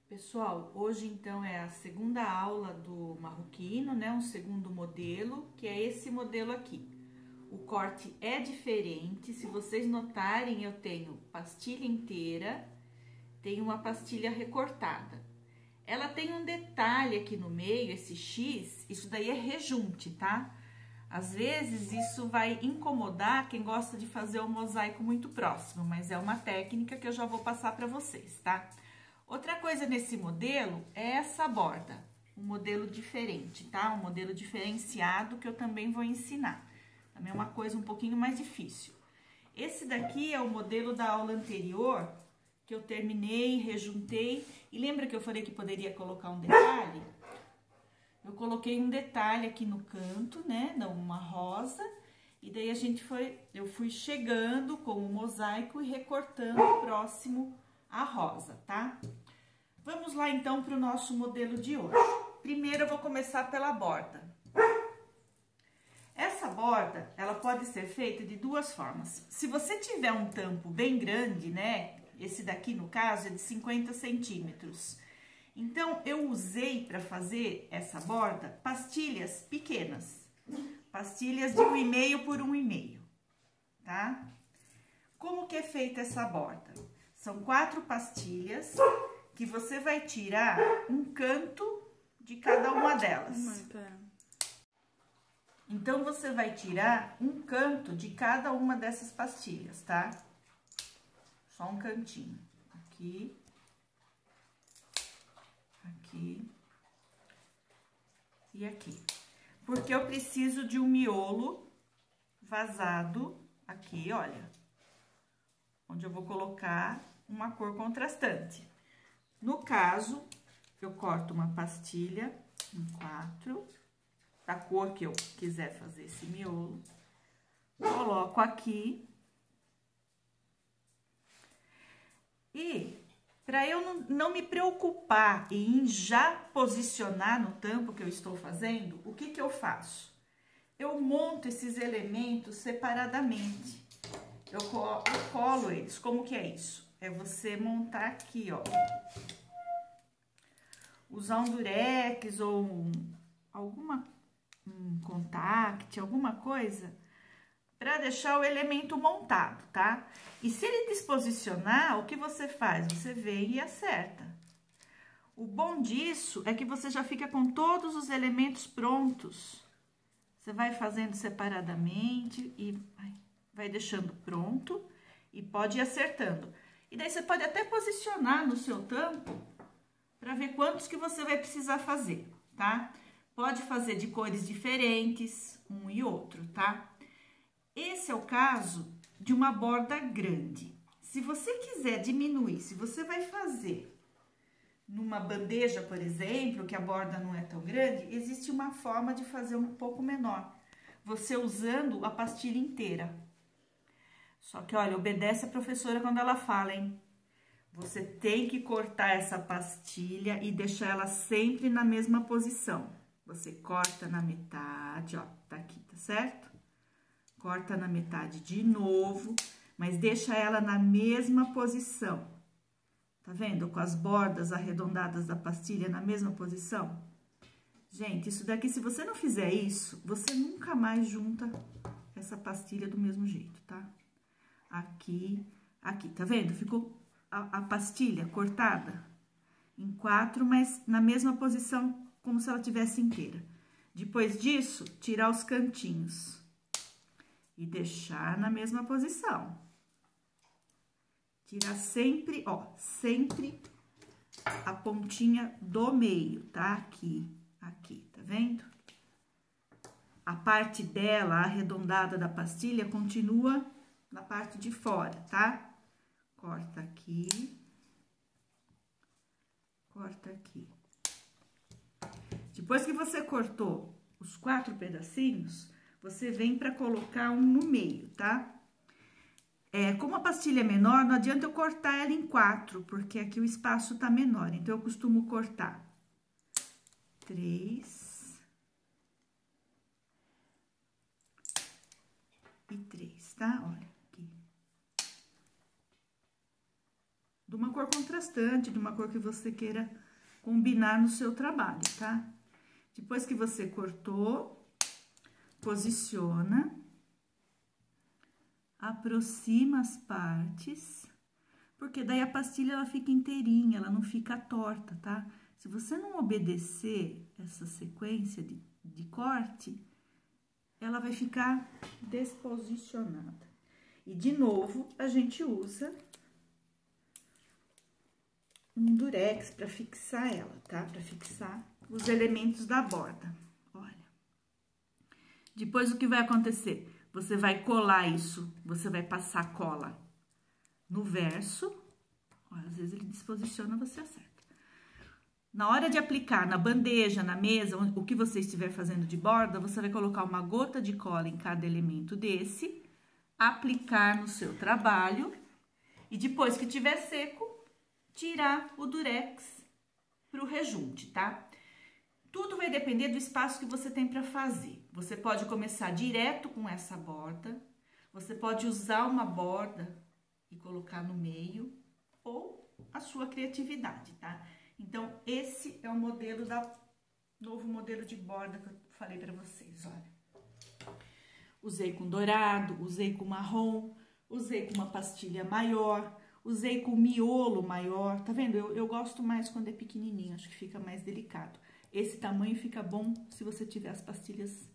Pessoal, hoje então é a segunda aula do marroquino, né? Um segundo modelo, que é esse modelo aqui. O corte é diferente, se vocês notarem, eu tenho pastilha inteira, tenho uma pastilha recortada. Ela tem um detalhe aqui no meio, esse X, isso daí é rejunte, tá? Às vezes isso vai incomodar quem gosta de fazer o mosaico muito próximo, mas é uma técnica que eu já vou passar para vocês, tá? Outra coisa nesse modelo é essa borda, um modelo diferente, tá? Um modelo diferenciado que eu também vou ensinar. Também é uma coisa um pouquinho mais difícil. Esse daqui é o modelo da aula anterior, que eu terminei, rejuntei. E lembra que eu falei que poderia colocar um detalhe? Eu coloquei um detalhe aqui no canto, né? Uma rosa. E daí eu fui chegando com o mosaico e recortando próximo à rosa, tá? Vamos lá então para o nosso modelo de hoje. Primeiro eu vou começar pela borda. Essa borda, ela pode ser feita de duas formas. Se você tiver um tampo bem grande, né? Esse daqui, no caso, é de 50 centímetros. Então, eu usei para fazer essa borda pastilhas pequenas. Pastilhas de 1,5 por 1,5, tá? Como que é feita essa borda? São 4 pastilhas que você vai tirar um canto de cada uma delas. Então, você vai tirar um canto de cada uma dessas pastilhas, tá? Só um cantinho. Aqui. Aqui. E aqui. Porque eu preciso de um miolo vazado aqui, olha. Onde eu vou colocar uma cor contrastante. No caso, eu corto uma pastilha em 4, da cor que eu quiser fazer esse miolo. Coloco aqui. E para eu não me preocupar em já posicionar no tampo que eu estou fazendo, o que que eu faço? Eu monto esses elementos separadamente. Eu colo eles. Como que é isso? É você montar aqui, ó. Usar um durex ou um contact, alguma coisa, para deixar o elemento montado, tá? E se ele desposicionar, o que você faz? Você vem e acerta. O bom disso é que você já fica com todos os elementos prontos. Você vai fazendo separadamente e vai deixando pronto e pode ir acertando. E daí você pode até posicionar no seu tampo para ver quantos que você vai precisar fazer, tá? Pode fazer de cores diferentes, um e outro, tá? Esse é o caso de uma borda grande. Se você quiser diminuir, se você vai fazer numa bandeja, por exemplo, que a borda não é tão grande, existe uma forma de fazer um pouco menor. Você usando a pastilha inteira. Só que, olha, obedece a professora quando ela fala, hein? Você tem que cortar essa pastilha e deixar ela sempre na mesma posição. Você corta na metade, ó, tá aqui, tá certo? Corta na metade de novo, mas deixa ela na mesma posição. Tá vendo? Com as bordas arredondadas da pastilha na mesma posição. Gente, isso daqui, se você não fizer isso, você nunca mais junta essa pastilha do mesmo jeito, tá? Aqui, aqui, tá vendo? Ficou a pastilha cortada em 4, mas na mesma posição, como se ela tivesse inteira. Depois disso, tirar os cantinhos e deixar na mesma posição. Tirar sempre, ó, sempre a pontinha do meio, tá? Aqui, aqui, tá vendo? A parte dela, arredondada da pastilha, continua na parte de fora, tá? Corta aqui. Corta aqui. Depois que você cortou os 4 pedacinhos, você vem pra colocar um no meio, tá? Como a pastilha é menor, não adianta eu cortar ela em 4, porque aqui o espaço tá menor. Então, eu costumo cortar 3 e 3, tá? Olha, aqui. de uma cor contrastante, de uma cor que você queira combinar no seu trabalho, tá? Depois que você cortou, posiciona, aproxima as partes, porque daí a pastilha ela fica inteirinha, ela não fica torta, tá? Se você não obedecer essa sequência de corte, ela vai ficar desposicionada. E, de novo, a gente usa um durex para fixar ela, tá? Para fixar os elementos da borda. Olha. Depois, o que vai acontecer? Você vai colar isso, você vai passar cola no verso. Olha, às vezes ele desposiciona, você acerta. Na hora de aplicar na bandeja, na mesa, o que você estiver fazendo de borda, você vai colocar uma gota de cola em cada elemento desse, aplicar no seu trabalho e depois que tiver seco, tirar o durex para o rejunte, tá? Tudo vai depender do espaço que você tem para fazer. Você pode começar direto com essa borda, você pode usar uma borda e colocar no meio, ou a sua criatividade, tá? Então, esse é o modelo novo modelo de borda que eu falei para vocês, olha. Usei com dourado, usei com marrom, usei com uma pastilha maior, usei com miolo maior, tá vendo? Eu gosto mais quando é pequenininho, acho que fica mais delicado. Esse tamanho fica bom se você tiver as pastilhas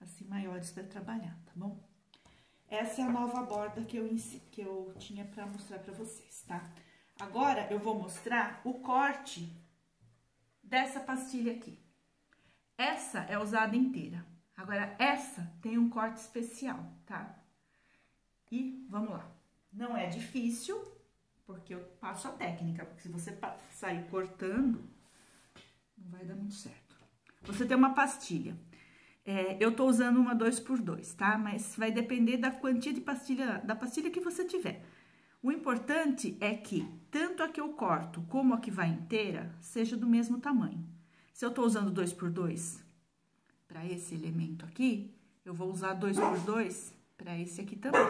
assim maiores para trabalhar, tá bom? Essa é a nova borda que eu tinha para mostrar para vocês, tá? Agora, eu vou mostrar o corte dessa pastilha aqui. Essa é usada inteira. Agora, essa tem um corte especial, tá? E vamos lá. Não é difícil, porque eu passo a técnica, porque se você sair cortando, não vai dar muito certo. Você tem uma pastilha. Eu tô usando uma 2x2, tá? Mas vai depender da quantia de pastilha, da pastilha que você tiver. O importante é que tanto a que eu corto como a que vai inteira seja do mesmo tamanho. Se eu tô usando 2x2 para esse elemento aqui, eu vou usar 2x2 para esse aqui também.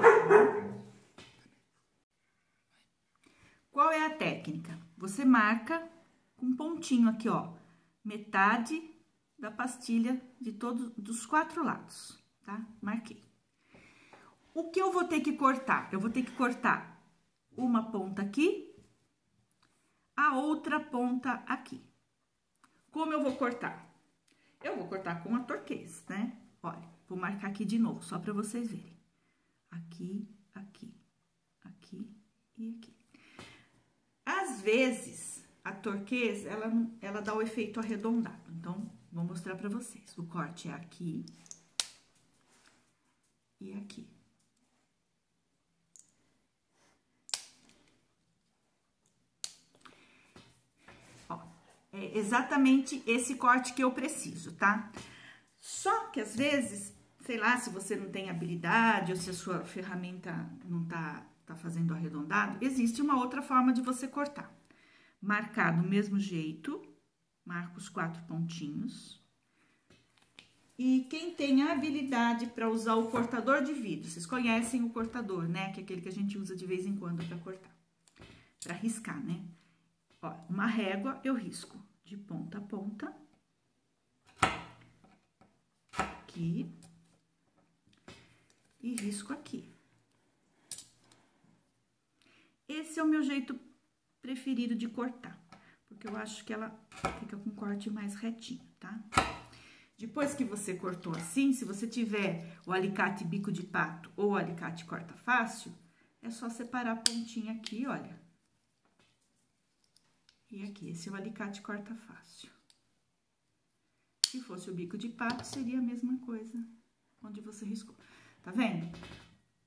Qual é a técnica? Você marca com um pontinho aqui, ó, metade da pastilha de dos 4 lados, tá? Marquei. O que eu vou ter que cortar? Eu vou ter que cortar uma ponta aqui, a outra ponta aqui. Como eu vou cortar? Eu vou cortar com a torquês, né? Olha, vou marcar aqui de novo, só para vocês verem. Aqui, aqui, aqui e aqui. Às vezes, a torquês, ela dá o efeito arredondado. Então, vou mostrar para vocês. O corte é aqui e aqui. É exatamente esse corte que eu preciso, tá? Só que às vezes, sei lá, se você não tem habilidade ou se a sua ferramenta não tá fazendo arredondado, existe uma outra forma de você cortar. Marcar do mesmo jeito, marca os 4 pontinhos. E quem tem a habilidade para usar o cortador de vidro, vocês conhecem o cortador, né? Que é aquele que a gente usa de vez em quando para cortar, para riscar, né? Ó, uma régua, eu risco de ponta a ponta. Aqui. E risco aqui. Esse é o meu jeito preferido de cortar, porque eu acho que ela fica com um corte mais retinho, tá? Depois que você cortou assim, se você tiver o alicate bico de pato ou o alicate corta fácil, é só separar a pontinha aqui, olha. E aqui, esse é o alicate corta fácil. Se fosse o bico de pato, seria a mesma coisa, onde você riscou. Tá vendo?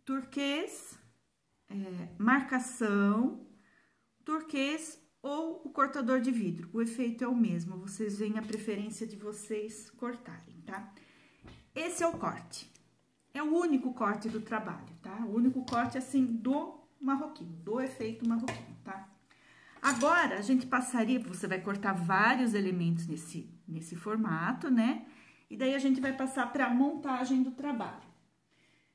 Turquês, marcação, turquês ou o cortador de vidro. O efeito é o mesmo, vocês veem a preferência de vocês cortarem, tá? Esse é o corte. É o único corte do trabalho, tá? O único corte, assim, do marroquino, do efeito marroquino, tá? Agora, a gente passaria, você vai cortar vários elementos nesse formato, né? E daí, a gente vai passar para a montagem do trabalho.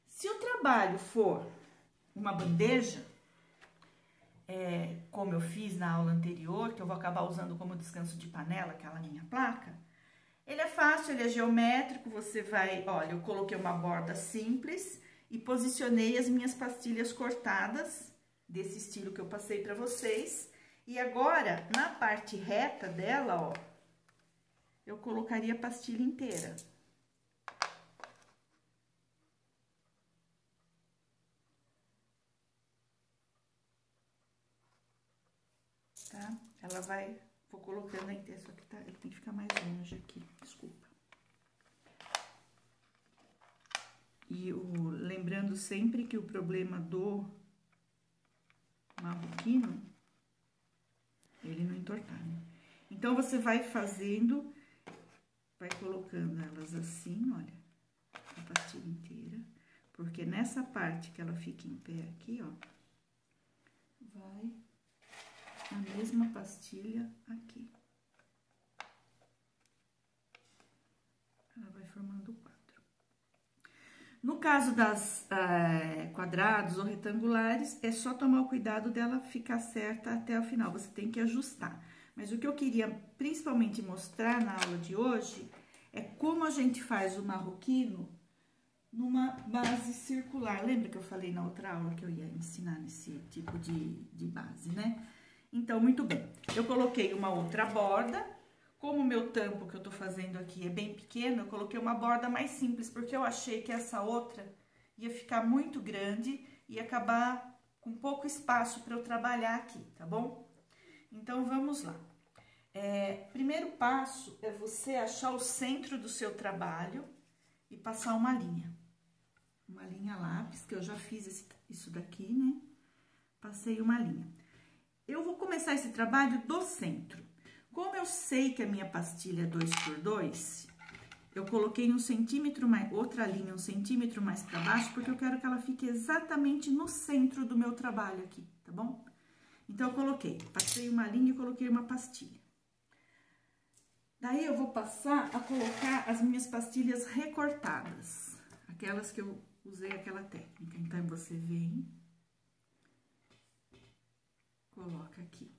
Se o trabalho for uma bandeja, como eu fiz na aula anterior, que eu vou acabar usando como descanso de panela, aquela minha placa, ele é fácil, ele é geométrico, você vai... Olha, eu coloquei uma borda simples e posicionei as minhas pastilhas cortadas, desse estilo que eu passei pra vocês. E agora, na parte reta dela, ó, eu colocaria a pastilha inteira. Tá? Ela vai... Vou colocando inteira, só que tá, ele tem que ficar mais longe aqui, desculpa. E lembrando sempre que o problema do marroquino, ele não entortar, né? Então, você vai fazendo, vai colocando elas assim, olha, a pastilha inteira, porque nessa parte que ela fica em pé aqui, ó, vai a mesma pastilha aqui. Ela vai formando o quadro. No caso das quadrados ou retangulares, é só tomar o cuidado dela ficar certa até o final, você tem que ajustar. Mas o que eu queria principalmente mostrar na aula de hoje é como a gente faz o marroquino numa base circular. Lembra que eu falei na outra aula que eu ia ensinar nesse tipo de base, né? Então, muito bem. Eu coloquei uma outra borda. Como o meu tampo que eu tô fazendo aqui é bem pequeno, eu coloquei uma borda mais simples, porque eu achei que essa outra ia ficar muito grande e acabar com pouco espaço para eu trabalhar aqui, tá bom? Então, vamos lá. Primeiro passo é você achar o centro do seu trabalho e passar uma linha. Uma linha lápis, que eu já fiz isso daqui, né? Passei uma linha. Eu vou começar esse trabalho do centro. Como eu sei que a minha pastilha é 2x2, eu coloquei 1 centímetro mais, outra linha 1 centímetro mais para baixo, porque eu quero que ela fique exatamente no centro do meu trabalho aqui, tá bom? Então, eu coloquei, passei uma linha e coloquei uma pastilha. Daí, eu vou passar a colocar as minhas pastilhas recortadas, aquelas que eu usei aquela técnica. Então, você vem, coloca aqui.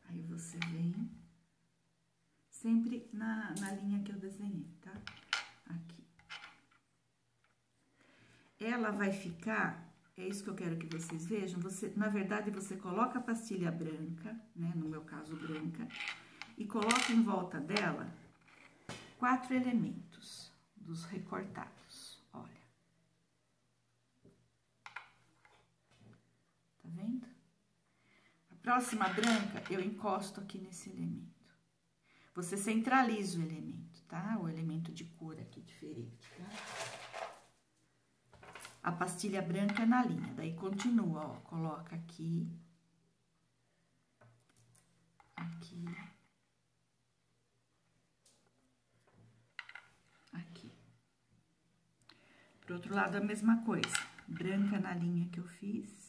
Aí, você vem, sempre na linha que eu desenhei, tá? Aqui. Ela vai ficar, é isso que eu quero que vocês vejam, na verdade, você coloca a pastilha branca, né? No meu caso, branca, e coloca em volta dela 4 elementos dos recortados, olha. Tá vendo? Próxima branca, eu encosto aqui nesse elemento. Você centraliza o elemento, tá? O elemento de cor aqui diferente, tá? A pastilha branca é na linha, daí continua, ó. Coloca aqui. Aqui. Aqui. Pro outro lado, a mesma coisa. Branca na linha que eu fiz.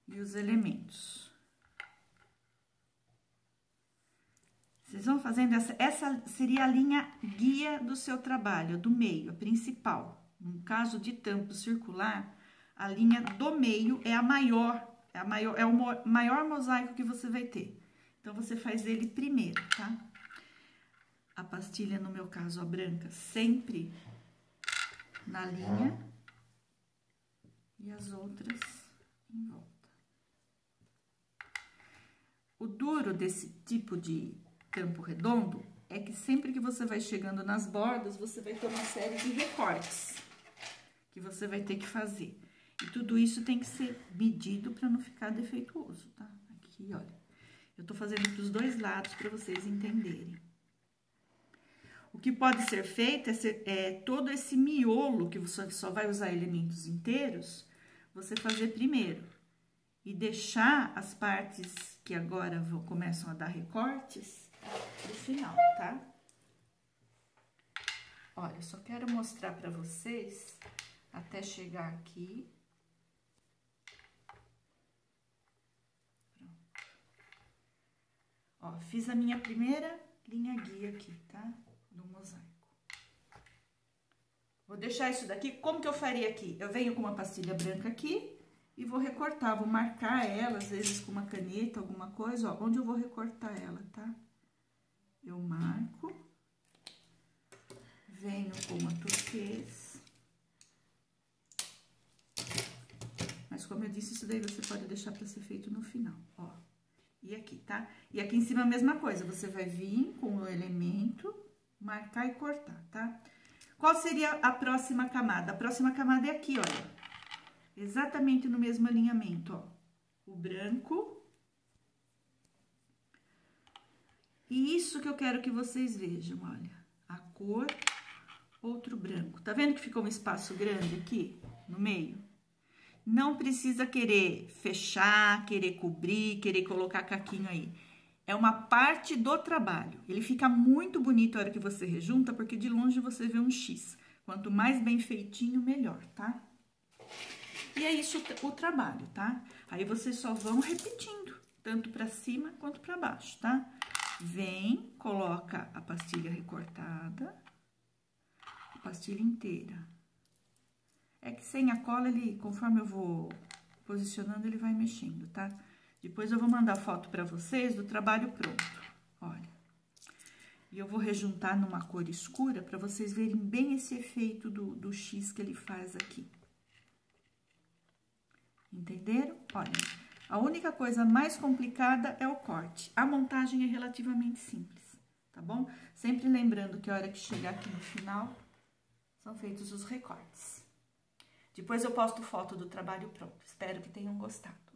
E os elementos. Vocês vão fazendo essa seria a linha guia do seu trabalho, do meio, a principal. No caso de tampo circular, a linha do meio é a maior, é o maior mosaico que você vai ter. Então, você faz ele primeiro, tá? A pastilha, no meu caso, a branca, sempre na linha. E as outras em volta. O duro desse tipo de tampo redondo é que sempre que você vai chegando nas bordas, você vai ter uma série de recortes que você vai ter que fazer. E tudo isso tem que ser medido para não ficar defeituoso, tá? Aqui, olha. Eu tô fazendo pros dois lados para vocês entenderem. O que pode ser feito é todo esse miolo, que você só vai usar elementos inteiros, você fazer primeiro. E deixar as partes que agora começam a dar recortes pro final, tá? Olha, eu só quero mostrar pra vocês até chegar aqui. Pronto. Ó, fiz a minha primeira linha guia aqui, tá? Do mosaico. Vou deixar isso daqui. Como que eu faria aqui? Eu venho com uma pastilha branca aqui e vou recortar, vou marcar ela, às vezes com uma caneta, alguma coisa, ó, onde eu vou recortar ela, tá? Eu marco, venho com uma turquesa. Mas como eu disse, isso daí você pode deixar pra ser feito no final, ó. E aqui, tá? E aqui em cima a mesma coisa, você vai vir com o elemento, marcar e cortar, tá? Qual seria a próxima camada? A próxima camada é aqui, olha. Exatamente no mesmo alinhamento, ó. O branco. E isso que eu quero que vocês vejam, olha. A cor, outro branco. Tá vendo que ficou um espaço grande aqui, no meio? Não precisa querer fechar, querer cobrir, querer colocar caquinho aí. É uma parte do trabalho. Ele fica muito bonito a hora que você rejunta, porque de longe você vê um X. Quanto mais bem feitinho, melhor, tá? E é isso o trabalho, tá? Aí vocês só vão repetindo, tanto pra cima quanto pra baixo, tá? Vem, coloca a pastilha recortada, a pastilha inteira. É que sem a cola, ele, conforme eu vou posicionando, ele vai mexendo, tá? Depois eu vou mandar foto pra vocês do trabalho pronto, olha. E eu vou rejuntar numa cor escura pra vocês verem bem esse efeito do X que ele faz aqui. Entenderam? Olha, a única coisa mais complicada é o corte. A montagem é relativamente simples, tá bom? Sempre lembrando que a hora que chegar aqui no final, são feitos os recortes. Depois eu posto foto do trabalho pronto. Espero que tenham gostado.